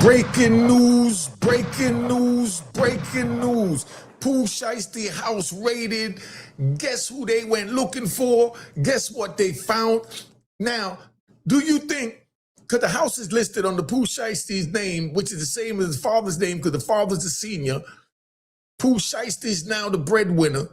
Breaking news, breaking news, breaking news. Pooh Shiesty house raided. Guess who they went looking for? Guess what they found? Now, do you think, because the house is listed under Pooh Shiesty's name, which is the same as his father's name because the father's a senior, Pooh Shiesty is now the breadwinner.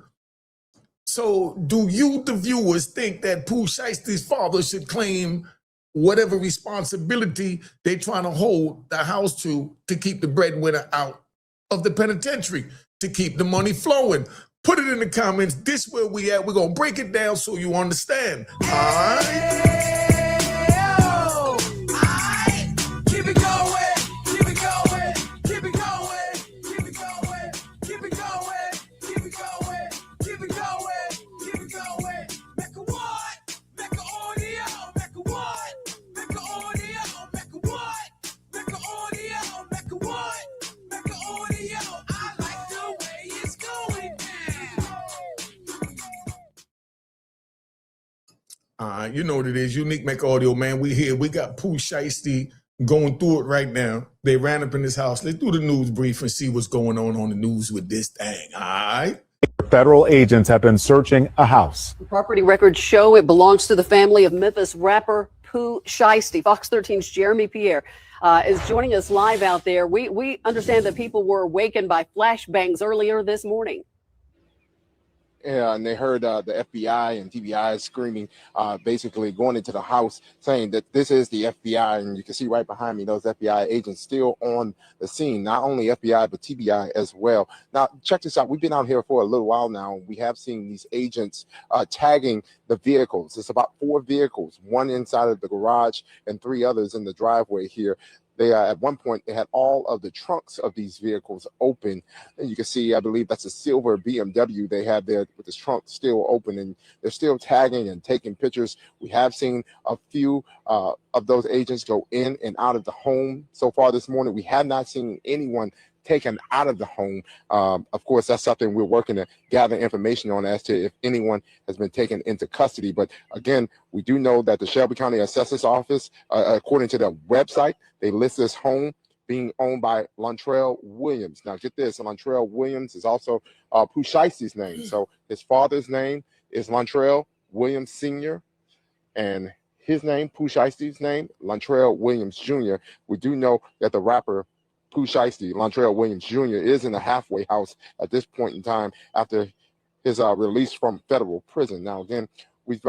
So do you, the viewers, think that Pooh Shiesty's father should claim whatever responsibility they trying to hold the house to keep the breadwinner out of the penitentiary, to keep the money flowing? Put it in the comments. This where we at. We're going to break it down so you understand. All right? You know what it is. Unique Mecca Audio, man. We here. We got Pooh Shiesty going through it right now. They ran up in this house. Let's do the news brief and see what's going on the news with this thing. All right? Federal agents have been searching a house. Property records show it belongs to the family of Memphis rapper Pooh Shiesty. Fox 13's Jeremy Pierre is joining us live out there. We understand that people were awakened by flashbangs earlier this morning. Yeah, and they heard the FBI and TBI screaming, basically going into the house saying that this is the FBI. And you can see right behind me those FBI agents still on the scene, not only FBI, but TBI as well. Now, check this out. We've been out here for a little while now. We have seen these agents tagging the vehicles. It's about 4 vehicles, 1 inside of the garage and 3 others in the driveway here. They at one point, they had all of the trunks of these vehicles open. And you can see, I believe that's a silver BMW they have there with the trunk still open, and they're still tagging and taking pictures. We have seen a few of those agents go in and out of the home so far this morning. We have not seen anyone taken out of the home. Of course, that's something we're working to gather information on as to if anyone has been taken into custody. But again, we do know that the Shelby County Assessor's Office, according to their website, they list this home being owned by Lontrell Williams. Now get this, Lontrell Williams is also Pooh Shiesty's name. So his father's name is Lontrell Williams Sr. and his name, Pooh Shiesty's name, Lontrell Williams Jr. We do know that the rapper Pooh Shiesty, Lontrell Williams Jr., is in a halfway house at this point in time after his release from federal prison. Now, again, we've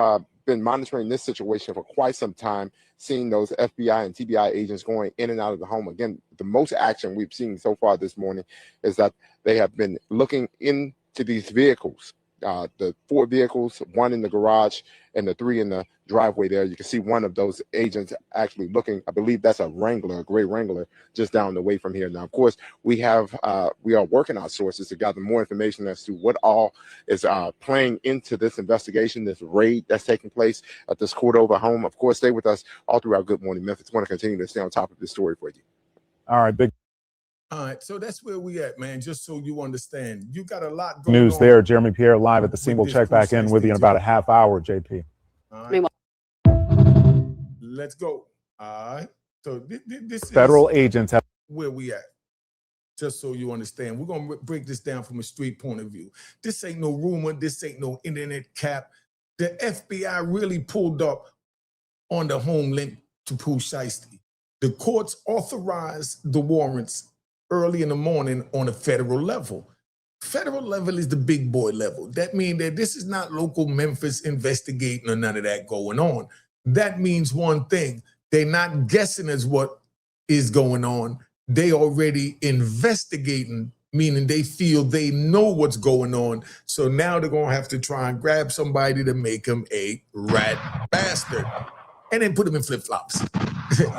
been monitoring this situation for quite some time, seeing those FBI and TBI agents going in and out of the home. Again, the most action we've seen so far this morning is that they have been looking into these vehicles. The 4 vehicles, 1 in the garage and the 3 in the driveway there. You can see one of those agents actually looking. I believe that's a Wrangler, a gray Wrangler, just down the way from here. Now, of course, we are working our sources to gather more information as to what all is playing into this investigation, this raid that's taking place at this Cordova home. Of course, stay with us all throughout Good Morning Memphis. I want to continue to stay on top of this story for you. All right, big. All right, so that's where we at, man, just so you understand. You got a lot going news on there. Jeremy Pierre live at the scene. We'll check back in with you in about a half hour, JP. All right. Let's go. All right. So this Federal is agents have where we at, just so you understand. We're going to break this down from a street point of view. This ain't no rumor. This ain't no internet cap. The FBI really pulled up on the home linked to Pooh Shiesty. The courts authorized the warrants early in the morning on a federal level. Federal level is the big boy level. That means that this is not local Memphis investigating or none of that going on. That means one thing. They're not guessing as what is going on. They already investigating, meaning they feel they know what's going on. So now they're going to have to try and grab somebody to make him a rat bastard and then put him in flip-flops.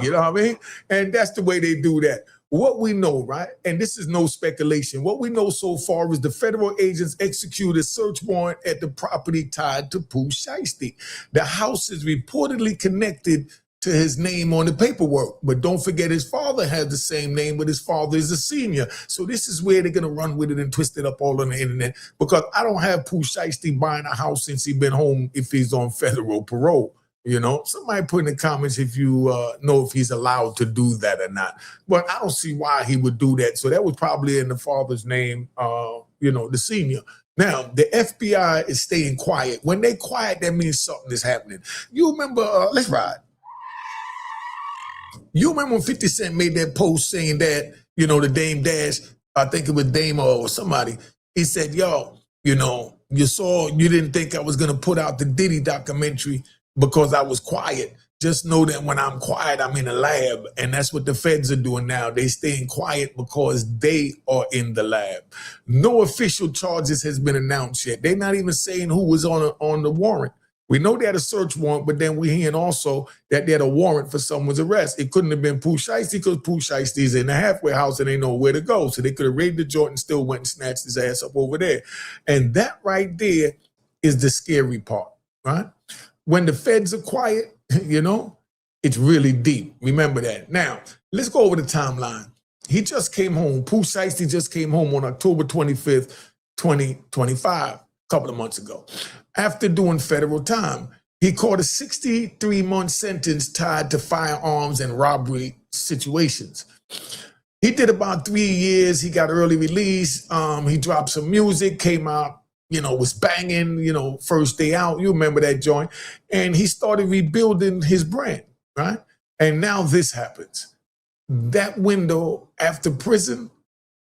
You know what I mean? And that's the way they do that. What we know, right, and this is no speculation, what we know so far is the federal agents executed a search warrant at the property tied to Pooh Shiesty. The house is reportedly connected to his name on the paperwork, but don't forget his father has the same name, but his father is a senior. So this is where they're going to run with it and twist it up all on the internet, because I don't have Pooh Shiesty buying a house since he's been home if he's on federal parole. You know, somebody put in the comments if you know if he's allowed to do that or not. But I don't see why he would do that. So that was probably in the father's name, you know, the senior. Now, the FBI is staying quiet. When they quiet, that means something is happening. You remember, let's ride. You remember when 50 Cent made that post saying that, you know, the Dame Dash, I think it was Dame or somebody, he said, yo, you know, you didn't think I was going to put out the Diddy documentary because I was quiet. Just know that when I'm quiet, I'm in a lab. And that's what the feds are doing now. They staying quiet because they are in the lab. No official charges has been announced yet. They're not even saying who was on the warrant. We know they had a search warrant, but then we're hearing also that they had a warrant for someone's arrest. It couldn't have been Pooh Shiesty because Pooh Shiesty is in the halfway house and they know where to go. So they could have raided the joint and still went and snatched his ass up over there. And that right there is the scary part, right? When the feds are quiet, you know, it's really deep. Remember that. Now, let's go over the timeline. He just came home. Pooh Shiesty just came home on October 25th, 2025, a couple of months ago. After doing federal time, he caught a 63-month sentence tied to firearms and robbery situations. He did about 3 years. He got early release. He dropped some music, came out, you know, was banging, you know, first day out. You remember that joint. And he started rebuilding his brand, right? And now this happens. That window after prison,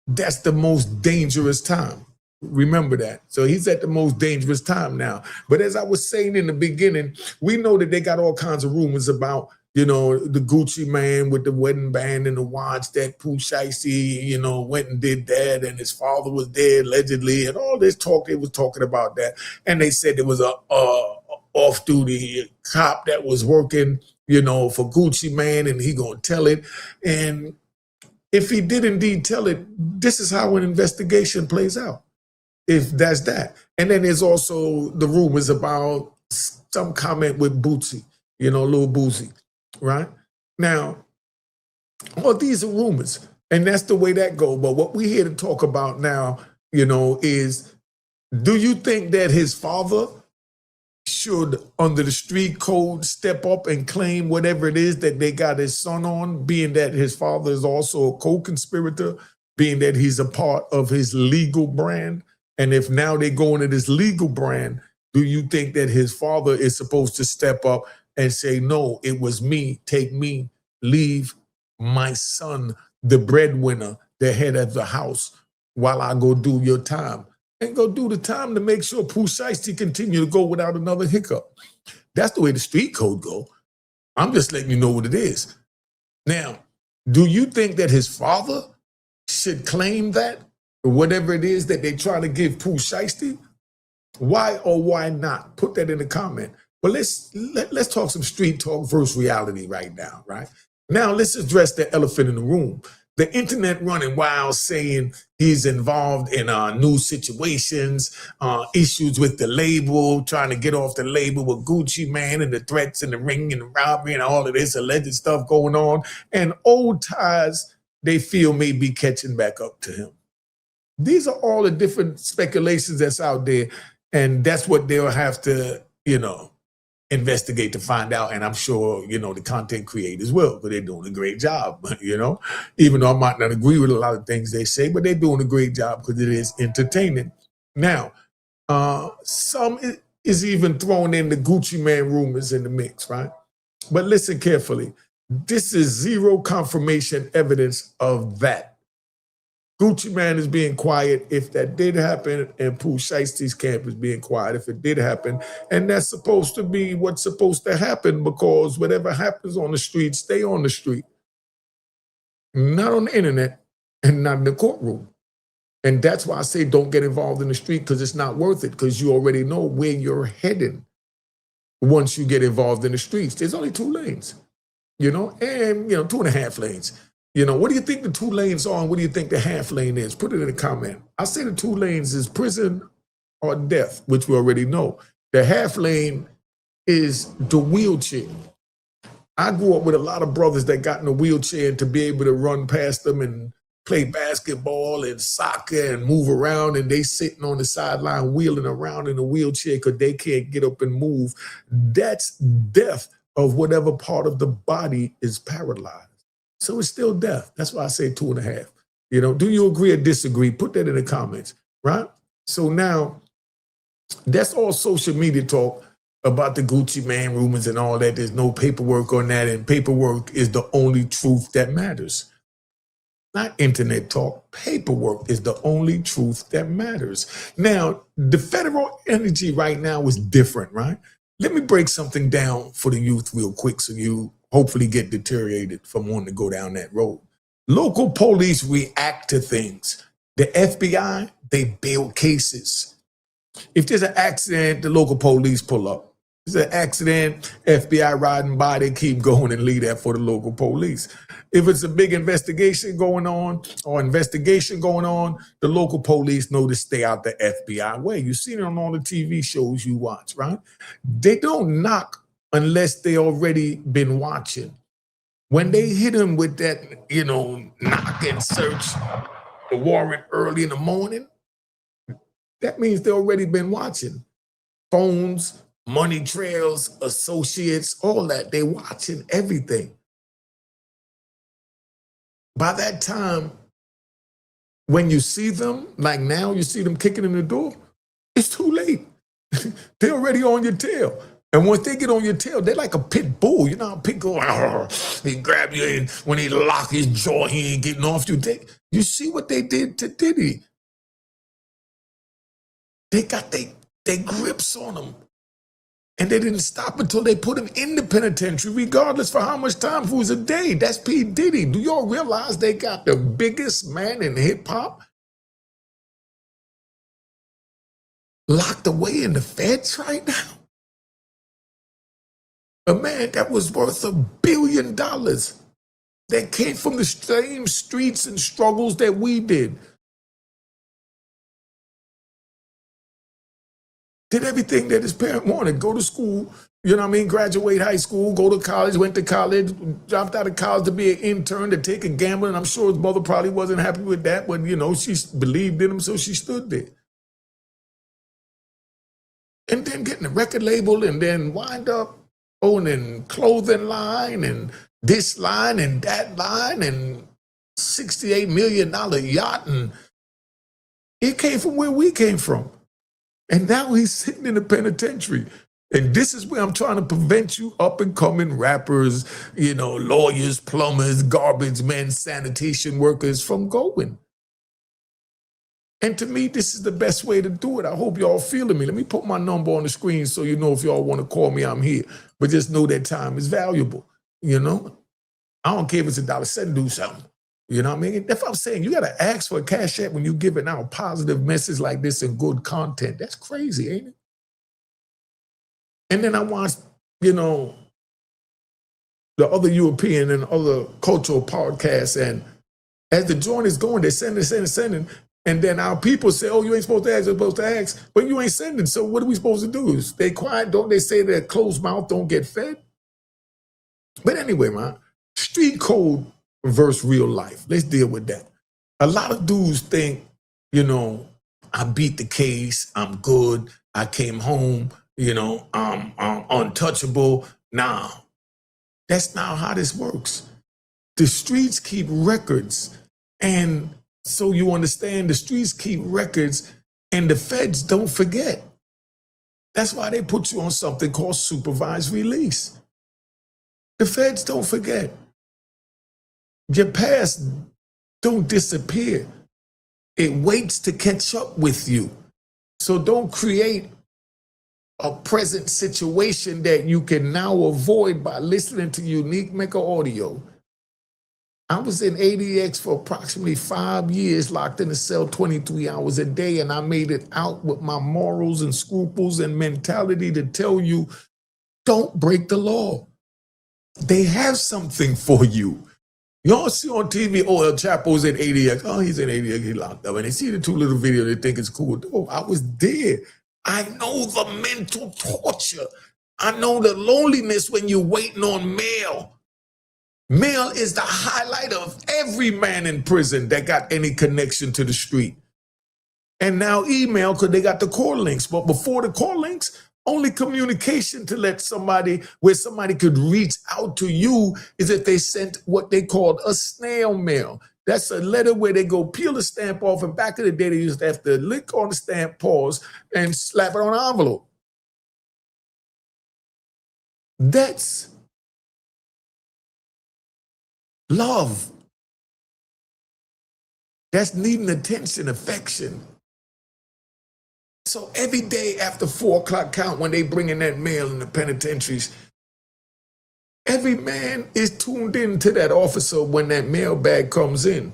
that's the most dangerous time. Remember that. So he's at the most dangerous time now. But as I was saying in the beginning, we know that they got all kinds of rumors about, you know, the Gucci man with the wedding band and the watch, that Pooh Shiesty, you know, went and did that, and his father was dead allegedly, and all this talk, they was talking about that. And they said there was a off-duty cop that was working, you know, for Gucci man, and he gonna tell it. And if he did indeed tell it, this is how an investigation plays out. If that's that. And then there's also the rumors about some comment with Boosie, you know, little Boosie, right? Now, well, these are rumors, and that's the way that go. But what we're here to talk about now, you know, is, do you think that his father should, under the street code, step up and claim whatever it is that they got his son on, being that his father is also a co-conspirator, being that he's a part of his legal brand? And if now they go into this legal brand, do you think that his father is supposed to step up and say, no, it was me, take me, leave my son, the breadwinner, the head of the house, while I go do your time? And go do the time to make sure Pooh Shiesty continue to go without another hiccup. That's the way the street code go. I'm just letting you know what it is. Now, do you think that his father should claim that? Whatever it is that they try to give Pooh Shiesty? Why or why not? Put that in the comment. But let's talk some street talk versus reality right now, right? Now let's address the elephant in the room. The internet running wild saying he's involved in new situations, issues with the label, trying to get off the label with Gucci man, and the threats and the ring and the robbery and all of this alleged stuff going on. And old ties they feel may be catching back up to him. These are all the different speculations that's out there, and that's what they'll have to, you know, investigate to find out. And I'm sure, you know, the content creators will, but they're doing a great job, you know, even though I might not agree with a lot of things they say, but they're doing a great job because it is entertaining. Now, some is even thrown in the Gucci man rumors in the mix, right? But listen carefully. This is zero confirmation evidence of that. Gucci man is being quiet if that did happen, and Pooh Shiesty's camp is being quiet if it did happen. And that's supposed to be what's supposed to happen, because whatever happens on the street, stay on the street. Not on the internet and not in the courtroom. And that's why I say don't get involved in the street, because it's not worth it, because you already know where you're heading once you get involved in the streets. There's only 2 lanes, you know, and, you know, 2.5 lanes. You know, what do you think the 2 lanes are, and what do you think the half lane is? Put it in the comment. I say the 2 lanes is prison or death, which we already know. The half lane is the wheelchair. I grew up with a lot of brothers that got in a wheelchair, and to be able to run past them and play basketball and soccer and move around, and they sitting on the sideline wheeling around in a wheelchair because they can't get up and move. That's death of whatever part of the body is paralyzed. So it's still death. That's why I say 2.5. You know, do you agree or disagree? Put that in the comments, right? So now, that's all social media talk about the Gucci Man rumors and all that. There's no paperwork on that, and paperwork is the only truth that matters. Not internet talk. Paperwork is the only truth that matters. Now, the federal energy right now is different, right? Let me break something down for the youth real quick so you hopefully get deteriorated from wanting to go down that road. Local police react to things. The FBI, they build cases. If there's an accident, the local police pull up. If there's an accident, FBI riding by, they keep going and leave that for the local police. If it's a big investigation going on, the local police know to stay out the FBI way. You've seen it on all the TV shows you watch, right? They don't knock unless they already been watching. When they hit them with that, knock and search the warrant early in the morning, that means they already been watching. Phones, money trails, associates, all that. They watching everything. By that time, when you see them, like now you see them kicking in the door, it's too late. They're already on your tail. And once they get on your tail, they're like a pit bull. You know how a pit go, he grab you, and when he lock his jaw, he ain't getting off you. You see what they did to Diddy. They got their grips on him. And they didn't stop until they put him in the penitentiary, regardless for how much time, if it was a day. That's P. Diddy. Do y'all realize they got the biggest man in hip hop locked away in the feds right now? A man that was worth $1 billion that came from the same streets and struggles that we did. Did everything that his parent wanted. Go to school, graduate high school, go to college, went to college, dropped out of college to be an intern, to take a gamble. And I'm sure his mother probably wasn't happy with that, but, she believed in him, so she stood there. And then getting a record label and then wind up owning clothing line and this line and that line and $68 million yacht. And it came from where we came from. And now he's sitting in the penitentiary. And this is where I'm trying to prevent you up and coming rappers, lawyers, plumbers, garbage men, sanitation workers from going. And to me, this is the best way to do it. I hope y'all feeling me. Let me put my number on the screen so you know if y'all want to call me, I'm here. But just know that time is valuable, I don't care if it's $1.07, do something. You know what I mean? That's what I'm saying. You got to ask for a cash app when you're giving out a positive message like this and good content. That's crazy, ain't it? And then I watched, the other European and other cultural podcasts. And as the joint is going, they're sending. And then our people say, oh, you ain't supposed to ask, you're supposed to ask. But you ain't sending. So what are we supposed to do? Stay quiet? Don't they say that closed mouth don't get fed? But anyway, man, street code versus real life. Let's deal with that. A lot of dudes think, I beat the case, I'm good, I came home, I'm untouchable. Nah, that's not how this works. The streets keep records. And so you understand, the streets keep records and the feds don't forget. That's why they put you on something called supervised release. The feds don't forget. Your past don't disappear. It waits to catch up with you. So don't create a present situation that you can now avoid by listening to unique Mecca audio. I was in ADX for approximately 5 years, locked in a cell 23 hours a day, and I made it out with my morals and scruples and mentality to tell you, don't break the law. They have something for you. Y'all see on TV, El Chapo's in ADX. Oh, he's in ADX, he locked up. And they see the 2 little videos, they think it's cool. Oh, I was there. I know the mental torture. I know the loneliness when you're waiting on mail. Mail is the highlight of every man in prison that got any connection to the street. And now email, because they got the core links. But before the core links, only communication to let somebody, where somebody could reach out to you, is if they sent what they called a snail mail. That's a letter where they go peel the stamp off, and back in the day, they used to have to lick on the stamp, pause, and slap it on an envelope. That's love. That's needing attention, affection. So every day after 4 o'clock count, when they bring in that mail in the penitentiaries, every man is tuned in to that officer when that mail bag comes in.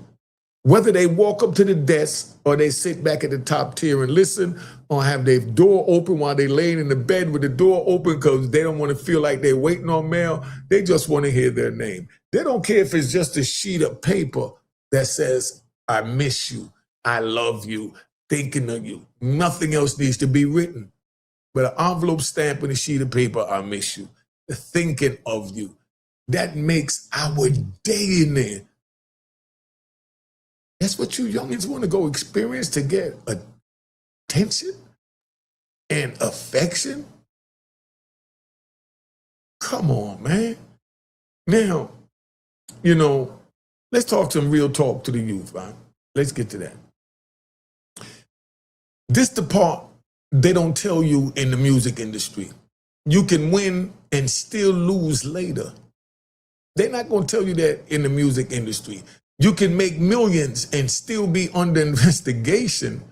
Whether they walk up to the desk or they sit back at the top tier and listen, or have their door open while they laying in the bed with the door open because they don't want to feel like they're waiting on mail. They just want to hear their name. They don't care if it's just a sheet of paper that says, I miss you, I love you, thinking of you. Nothing else needs to be written. But an envelope stamp and a sheet of paper, I miss you, thinking of you. That makes our day in there. That's what you youngins want to go experience to get attention and affection? Come on, man. Now, you know, let's talk some real talk to the youth, right? Let's get to that. This the part they don't tell you in the music industry. You can win and still lose later. They're not going to tell you that in the music industry. You can make millions and still be under investigation.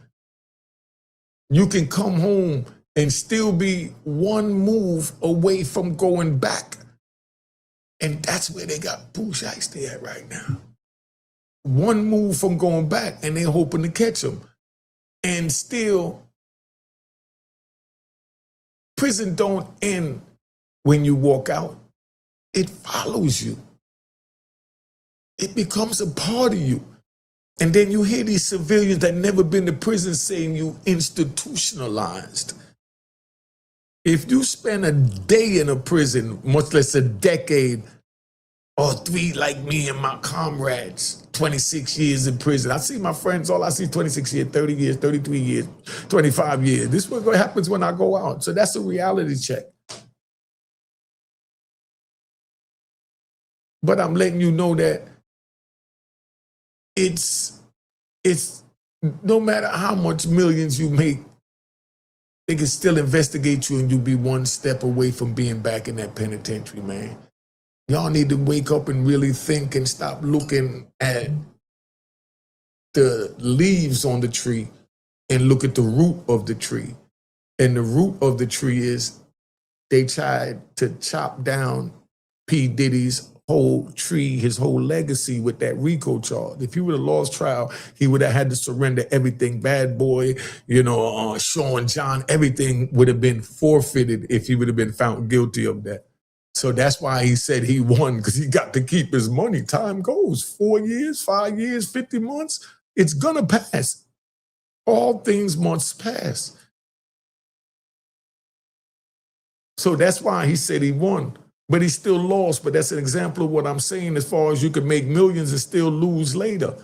You can come home and still be one move away from going back. And that's where they got Pooh Shiesty at right now. One move from going back, and they're hoping to catch him. And still, prison don't end when you walk out. It follows you. It becomes a part of you. And then you hear these civilians that never been to prison saying you institutionalized. If you spend a day in a prison, much less a decade, or 3 like me and my comrades, 26 years in prison. I see my friends, all I see 26 years, 30 years, 33 years, 25 years. This is what happens when I go out. So that's a reality check. But I'm letting you know that it's no matter how much millions you make, they can still investigate you and you'll be one step away from being back in that penitentiary, man. Y'all need to wake up and really think and stop looking at the leaves on the tree and look at the root of the tree. And the root of the tree is they tried to chop down P. Diddy's whole tree, his whole legacy with that RICO charge. If he would have lost trial, he would have had to surrender everything. Bad Boy, Sean John, everything would have been forfeited if he would have been found guilty of that. So that's why he said he won, because he got to keep his money. Time goes, 4 years, 5 years, 50 months. It's gonna pass. All things must pass. So that's why he said he won. But he still lost. But that's an example of what I'm saying as far as you can make millions and still lose later,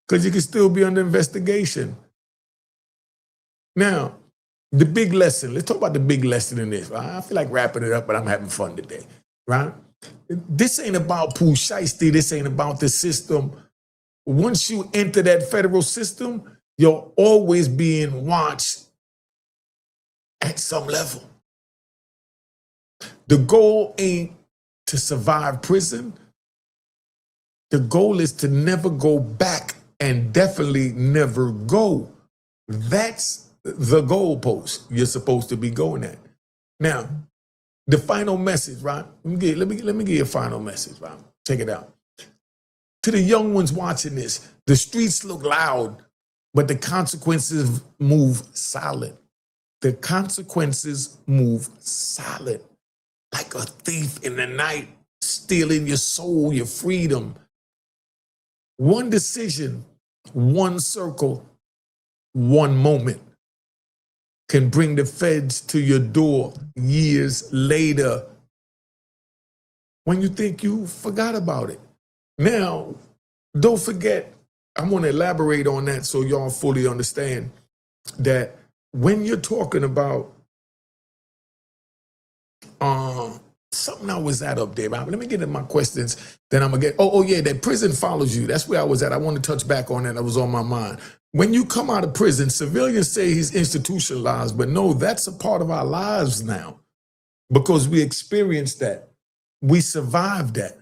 because you can still be under investigation. Now, the big lesson. Let's talk about the big lesson in this. Right? I feel like wrapping it up, but I'm having fun today, right? This ain't about Pooh Shiesty. This ain't about the system. Once you enter that federal system, you're always being watched at some level. The goal ain't to survive prison. The goal is to never go back and definitely never go. That's the goalpost you're supposed to be going at. Now, the final message, right? Let me give you a final message, right? Check it out. To the young ones watching this, the streets look loud, but the consequences move silent. The consequences move silent. Like a thief in the night, stealing your soul, your freedom. One decision, one circle, one moment can bring the feds to your door years later. when you think you forgot about it. Now, don't forget, I want to elaborate on that so y'all fully understand that when you're talking about something I was at up there, Robert. Let me get into my questions, then I'm going to get, oh yeah, that prison follows you. That's where I was at. I want to touch back on that. That was on my mind. When you come out of prison, civilians say he's institutionalized, but no, that's a part of our lives now because we experienced that. We survived that.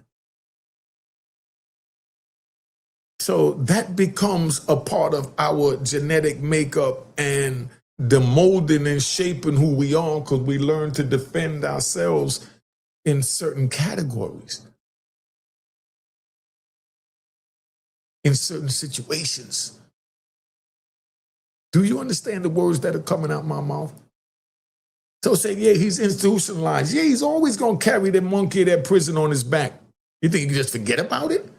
So that becomes a part of our genetic makeup and the molding and shaping who we are because we learn to defend ourselves in certain categories, in certain situations. Do you understand the words that are coming out my mouth? So say, yeah, he's institutionalized. Yeah, he's always going to carry that monkey, that prison on his back. You think you can just forget about it?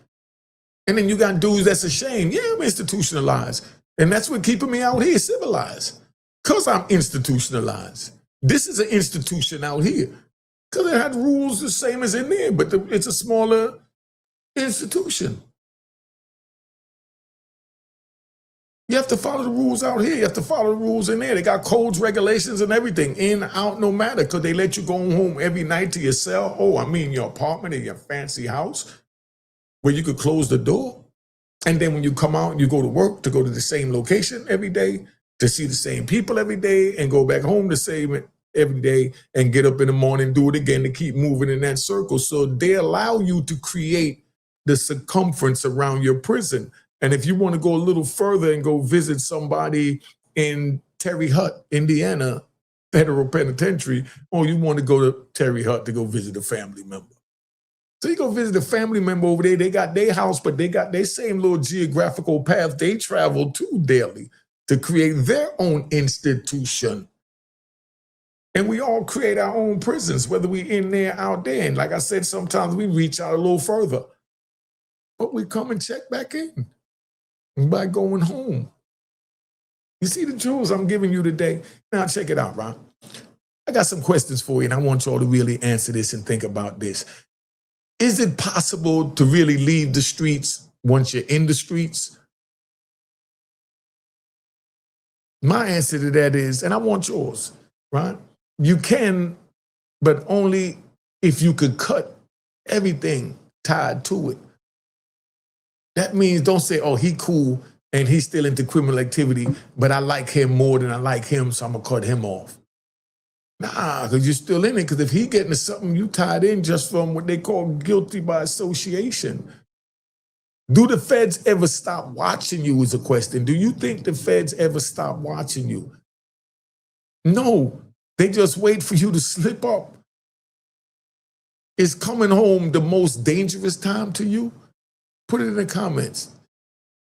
And then you got dudes that's ashamed. Yeah, I'm institutionalized. And that's what keeping me out here civilized. Because I'm institutionalized. This is an institution out here. Because it had rules the same as in there, but it's a smaller institution. You have to follow the rules out here. You have to follow the rules in there. They got codes, regulations, and everything. In, out, no matter. Because they let you go home every night to your cell. Oh, I mean your apartment or your fancy house where you could close the door. And then when you come out, you go to work to go to the same location every day, to see the same people every day, and go back home the same every day, and get up in the morning, do it again to keep moving in that circle. So they allow you to create the circumference around your prison. And if you want to go a little further and go visit somebody in Terre Haute, Indiana, federal penitentiary, or you want to go to Terre Haute to go visit a family member. So you go visit a family member over there, they got their house, but they got their same little geographical path they travel to daily to create their own institution. And we all create our own prisons, whether we in there, out there. And like I said, sometimes we reach out a little further. But we come and check back in by going home. You see the jewels I'm giving you today? Now check it out, Ron. I got some questions for you, and I want y'all to really answer this and think about this. Is it possible to really leave the streets once you're in the streets? My answer to that is, and I want yours, right? You can, but only if you could cut everything tied to it. That means don't say, oh, he cool and he's still into criminal activity, but I like him more than I like him, so I'm gonna cut him off. Nah, because you're still in it, because if he getting to something, you tied in just from what they call guilty by association. Do the feds ever stop watching you is a question. Do you think the feds ever stop watching you? No, they just wait for you to slip up. Is coming home the most dangerous time to you? Put it in the comments.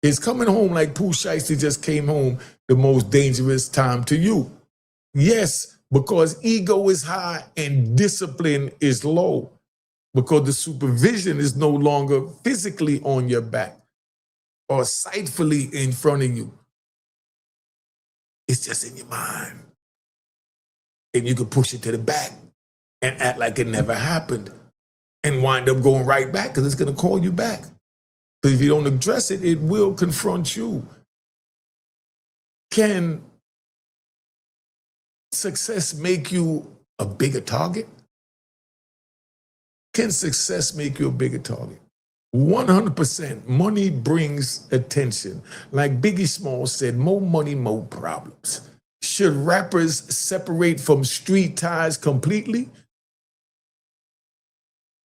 Is coming home like Pooh Shiesty just came home the most dangerous time to you? Yes, because ego is high and discipline is low. Because the supervision is no longer physically on your back or sightfully in front of you. It's just in your mind. And you can push it to the back and act like it never happened and wind up going right back because it's going to call you back. So if you don't address it, it will confront you. Can success make you a bigger target? Can success make you a bigger target? 100%. Money brings attention. Like Biggie Smalls said, more money, more problems. Should rappers separate from street ties completely?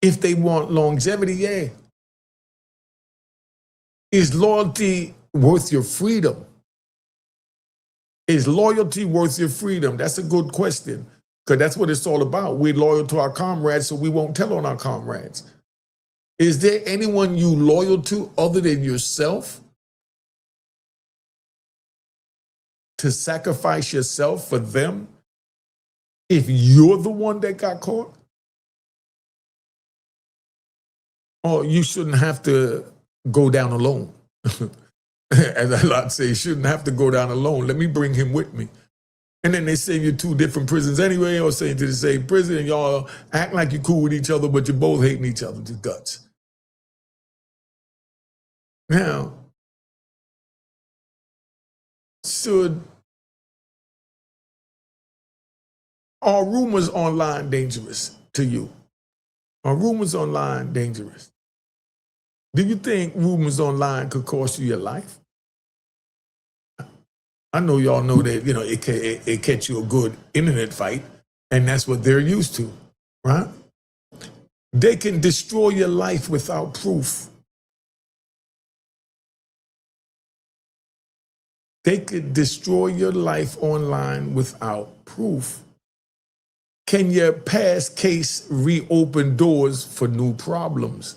If they want longevity, yeah. Is loyalty worth your freedom? Is loyalty worth your freedom? That's a good question, because that's what it's all about. We're loyal to our comrades, so we won't tell on our comrades. Is there anyone you loyal to other than yourself? To sacrifice yourself for them if you're the one that got caught? Or you shouldn't have to go down alone. As I like to say, you shouldn't have to go down alone. Let me bring him with me. And then they send you 2 different prisons anyway, or send you to the same prison, and y'all act like you're cool with each other, but you're both hating each other to guts. Now, are rumors online dangerous to you? Are rumors online dangerous? Do you think rumors online could cost you your life? I know y'all know that, you know, it catch you a good internet fight, and that's what they're used to, right? They can destroy your life without proof. They could destroy your life online without proof. Can your past case reopen doors for new problems?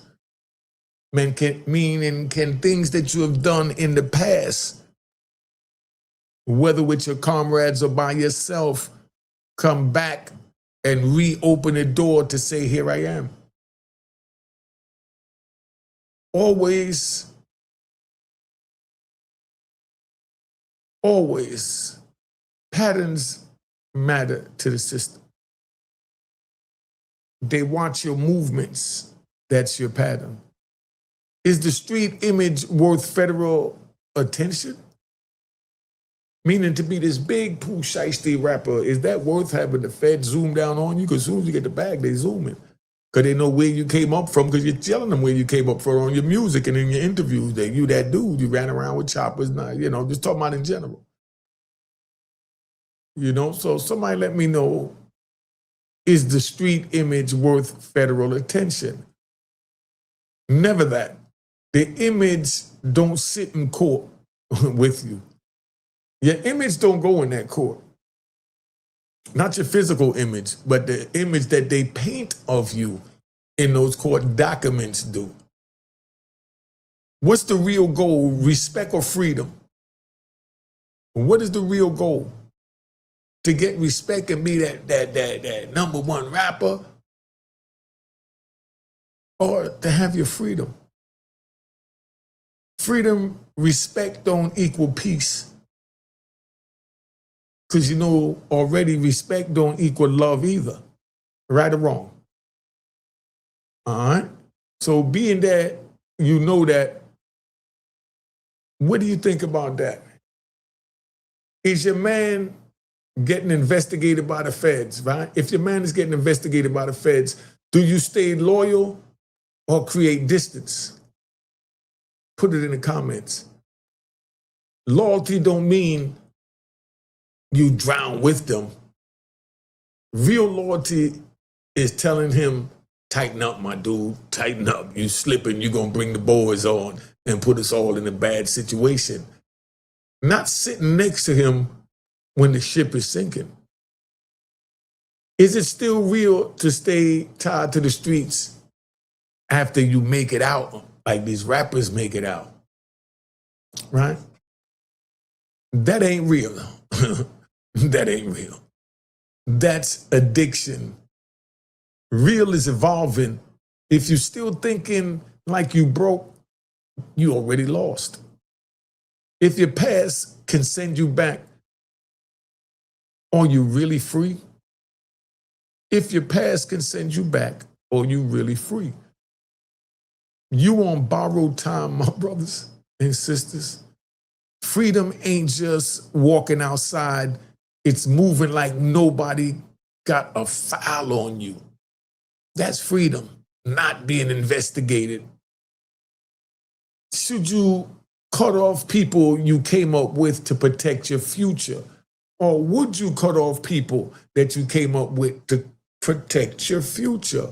Can things that you have done in the past, whether with your comrades or by yourself, come back and reopen a door to say, here I am? Always, patterns matter to the system. They watch your movements. That's your pattern. Is the street image worth federal attention? Meaning, to be this big Pooh Shiesty rapper, is that worth having the Fed zoom down on you? Because as soon as you get the bag, they zoom in. Because they know where you came up from, because you're telling them where you came up from on your music and in your interviews, that you that dude, you ran around with choppers, not, you know, just talking about in general. You know, so somebody let me know, is the street image worth federal attention? Never that. The image don't sit in court with you. Your image don't go in that court. Not your physical image, but the image that they paint of you in those court documents do. What's the real goal? Respect or freedom? What is the real goal? To get respect and be that #1 rapper? Or to have your freedom? Freedom, respect don't equal peace. Because you know already respect don't equal love either. Right or wrong? All right? So being that you know that, what do you think about that? Is your man getting investigated by the feds, right? If your man is getting investigated by the feds, do you stay loyal or create distance? Put it in the comments. Loyalty don't mean you drown with them. Real loyalty is telling him, tighten up, my dude, tighten up. You slipping, you're gonna bring the boys on and put us all in a bad situation. Not sitting next to him when the ship is sinking. Is it still real to stay tied to the streets after you make it out, like these rappers make it out? Right? That ain't real. That ain't real. That's addiction. Real is evolving. If you're still thinking like you broke, you already lost. If your past can send you back, are you really free? If your past can send you back, are you really free? You on borrowed time, my brothers and sisters. Freedom ain't just walking outside. It's moving like nobody got a file on you. That's freedom, not being investigated. Should you cut off people you came up with to protect your future? Or would you cut off people that you came up with to protect your future?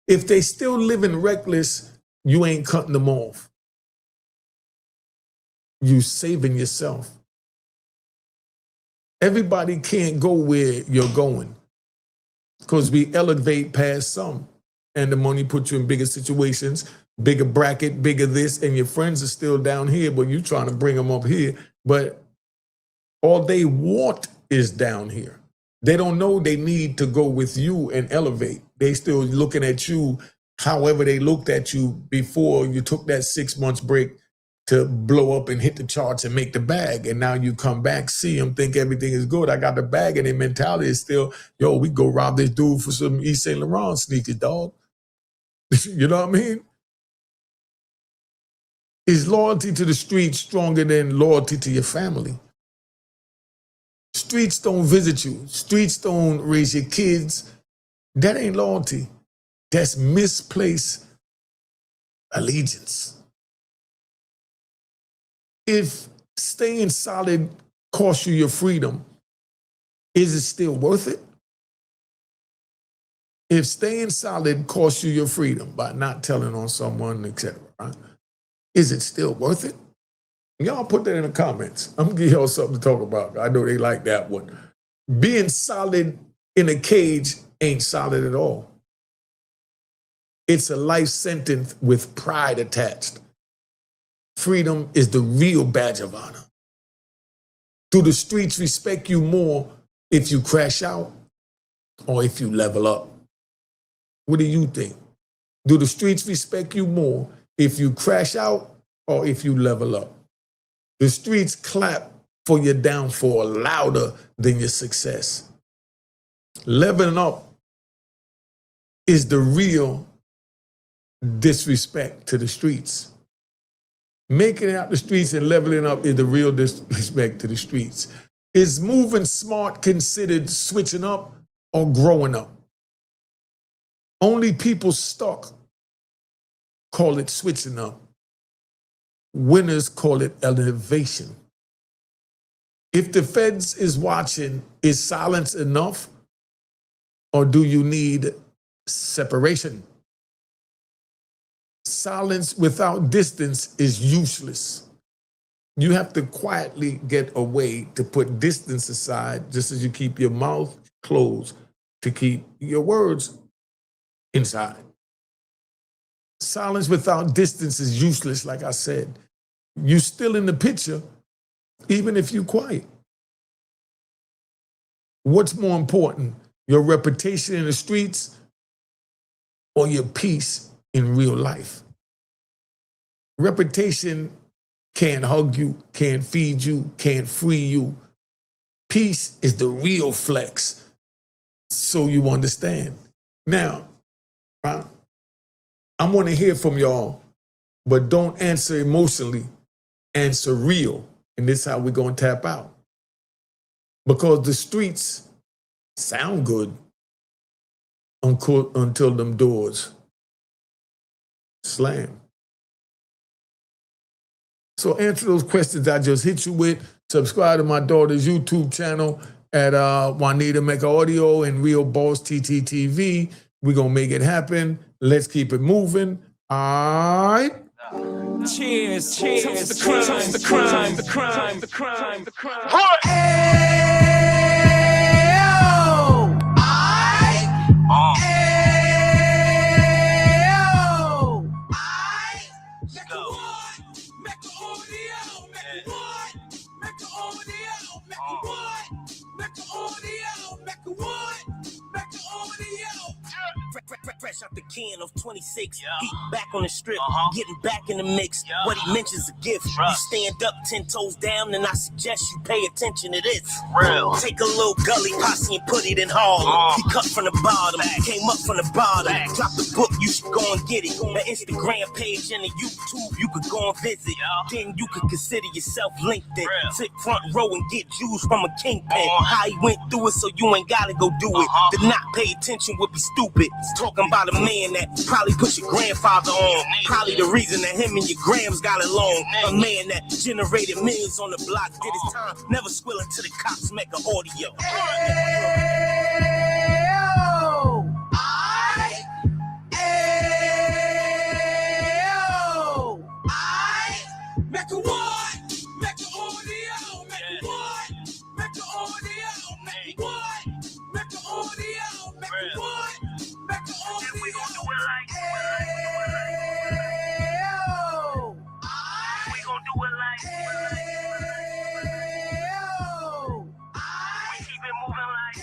If they still living reckless, you ain't cutting them off. You saving yourself. Everybody can't go where you're going because we elevate past some, and the money puts you in bigger situations, bigger bracket, bigger this, and your friends are still down here, but you're trying to bring them up here. But all they want is down here. They don't know they need to go with you and elevate. They still looking at you however they looked at you before you took that 6 months break to blow up and hit the charts and make the bag. And now you come back, see them, think everything is good. I got the bag, and their mentality is still, yo, we go rob this dude for some Yves Saint Laurent sneakers, dog. You know what I mean? Is loyalty to the streets stronger than loyalty to your family? Streets don't visit you. Streets don't raise your kids. That ain't loyalty. That's misplaced allegiance. If staying solid costs you your freedom, is it still worth it? If staying solid costs you your freedom by not telling on someone, etc., right? Is it still worth it? Y'all put that in the comments. I'm gonna give y'all something to talk about. I know they like that one. Being solid in a cage ain't solid at all. It's a life sentence with pride attached. Freedom is the real badge of honor. Do the streets respect you more if you crash out or if you level up? What do you think? Do the streets respect you more if you crash out or if you level up? The streets clap for your downfall louder than your success. Leveling up is the real disrespect to the streets. Making it out the streets and leveling up is the real disrespect to the streets. Is moving smart considered switching up or growing up? Only people stuck call it switching up. Winners call it elevation. If the feds is watching, is silence enough, or do you need separation? Silence without distance is useless. You have to quietly get away to put distance aside, just as you keep your mouth closed to keep your words inside. Silence without distance is useless, like I said. You still in the picture, even if you're quiet. What's more important, your reputation in the streets or your peace in real life? Reputation can't hug you, can't feed you, can't free you. Peace is the real flex, so you understand. Now, I want to hear from y'all, but don't answer emotionally, answer real. And this is how we're going to tap out. Because the streets sound good until them doors slam. So answer those questions I just hit you with. Subscribe to my daughter's YouTube channel at Juanita Mecca Audio and Real Boss TTTV. We're going to make it happen. Let's keep it moving. All right. Cheers, cheers, the crime, the crime, the crime, the crime, the crime. Fresh out the can of 26, heat back on the strip, getting back in the mix. What he mentions a gift. You stand up 10 toes down, and I suggest you pay attention to this. Real. Take a little gully posse and put it in Harlem. He cut from the bottom, came up from the bottom. Drop the book, you should go and get it. The Instagram page and the YouTube, you could go and visit. Then you could consider yourself LinkedIn. Sit front row and get Jews from a kingpin. How he went through it, so you ain't gotta go do it. To not pay attention would be stupid. Talking about a man that probably put your grandfather on. Probably the reason that him and your grams got along. A man that generated millions on the block, did his time, never squilling to the cops, Mecca Audio. Mecca what? Mecca Audio, Mecca what? Mecca Audio, Mecca what? Mecca Audio, Mecca what? Mecca Audio. We gon' do it like we gon' do it like we keep it moving like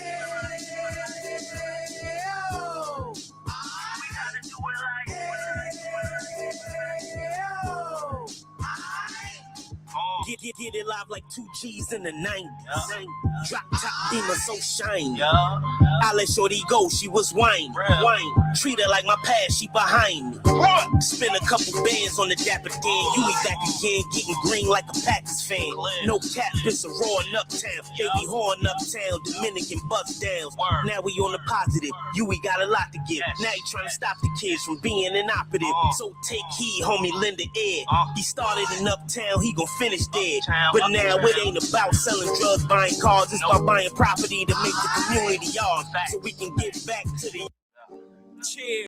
we gotta do it like Get it live like 2 G's in the 90s. Drop top Beamer so shiny. I let shorty go, she was wine. Treat her like my past, she behind me. Spend a couple bands on the dapper Dan. You be back again, getting green like a Packers fan. No cap, it's a roaring uptown. Baby horn uptown, Dominican bust downs. Now we on the positive, we got a lot to give. Now you trying to stop the kids from being inoperative. So take heed, homie, lend an ear. He started in uptown, he gon' finish there. But now it ain't about selling drugs, buying cars. It's about buying property to make the community ours. So we can get back to the... Cheers.